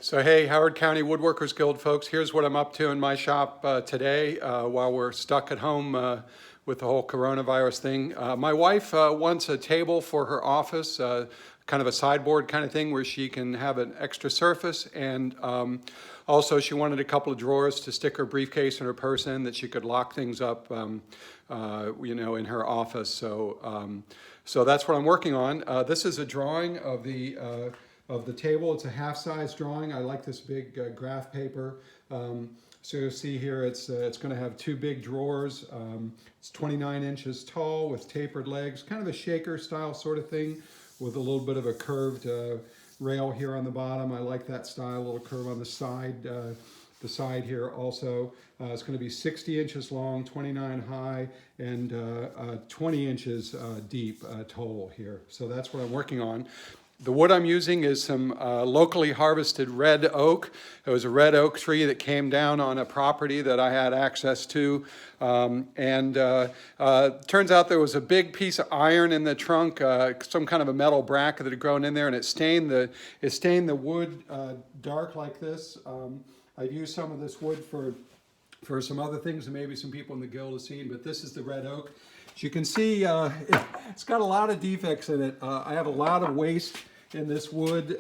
So hey, Howard County Woodworkers Guild folks, here's what I'm up to in my shop today while we're stuck at home with the whole coronavirus thing. My wife wants a table for her office, kind of a sideboard kind of thing where she can have an extra surface, and also she wanted a couple of drawers to stick her briefcase and her purse in that she could lock things up in her office. So that's what I'm working on. This is a drawing of the table. It's a half-size drawing. I like this big graph paper. So you'll see here it's going to have two big drawers. It's 29 inches tall with tapered legs, kind of a shaker style sort of thing with a little bit of a curved rail here on the bottom. I like that style, a little curve on the side here also. It's going to be 60 inches long, 29 high, and 20 inches deep total here. So that's what I'm working on. The wood I'm using is some locally harvested red oak. It was a red oak tree that came down on a property that I had access to. Turns out there was a big piece of iron in the trunk, some kind of a metal bracket that had grown in there, and it stained the wood dark like this. I've used some of this wood for some other things that maybe some people in the guild have seen, but this is the red oak. As you can see, it's got a lot of defects in it. I have a lot of waste in this wood,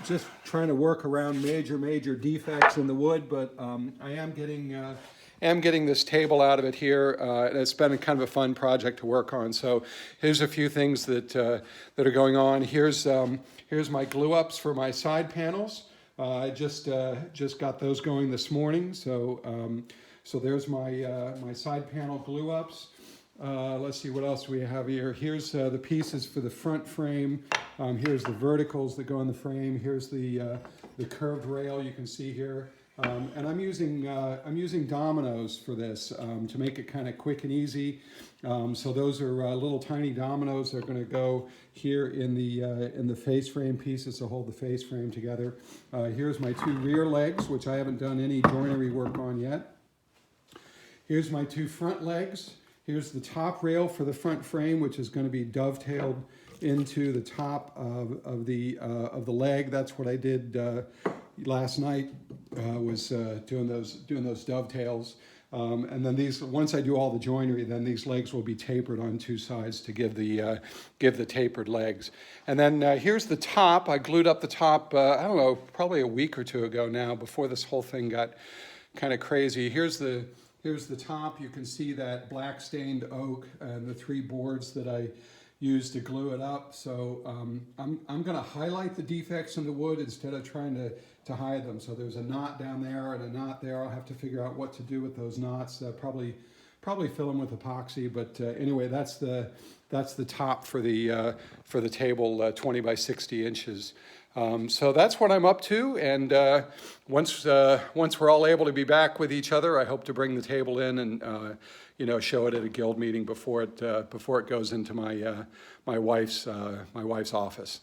just trying to work around major defects in the wood, but I am getting this table out of it here, and it's been kind of a fun project to work on. So here's a few things that are going on. Here's my glue ups for my side panels. I just got those going this morning. So there's my side panel glue ups. Let's see, what else do we have here? Here's the pieces for the front frame. Here's the verticals that go in the frame. Here's the curved rail you can see here. And I'm using dominoes for this to make it kind of quick and easy. So those are little tiny dominoes. They're going to go here in the face frame pieces to hold the face frame together. Here's my two rear legs, which I haven't done any joinery work on yet. Here's my two front legs. Here's the top rail for the front frame, which is going to be dovetailed into the top of the leg. That's what I did last night. Was doing those dovetails, and then once I do all the joinery, then these legs will be tapered on two sides to give the tapered legs. And then here's the top. I glued up the top. I don't know, probably a week or two ago now, before this whole thing got kind of crazy. Here's the top. You can see that black stained oak and the three boards that I used to glue it up. So I'm going to highlight the defects in the wood instead of trying to hide them. So there's a knot down there and a knot there. I'll have to figure out what to do with those knots. Probably fill them with epoxy. But anyway, that's the top for the table, 20 by 60 inches. So that's what I'm up to, and once we're all able to be back with each other, I hope to bring the table in and show it at a guild meeting before it goes into my wife's office.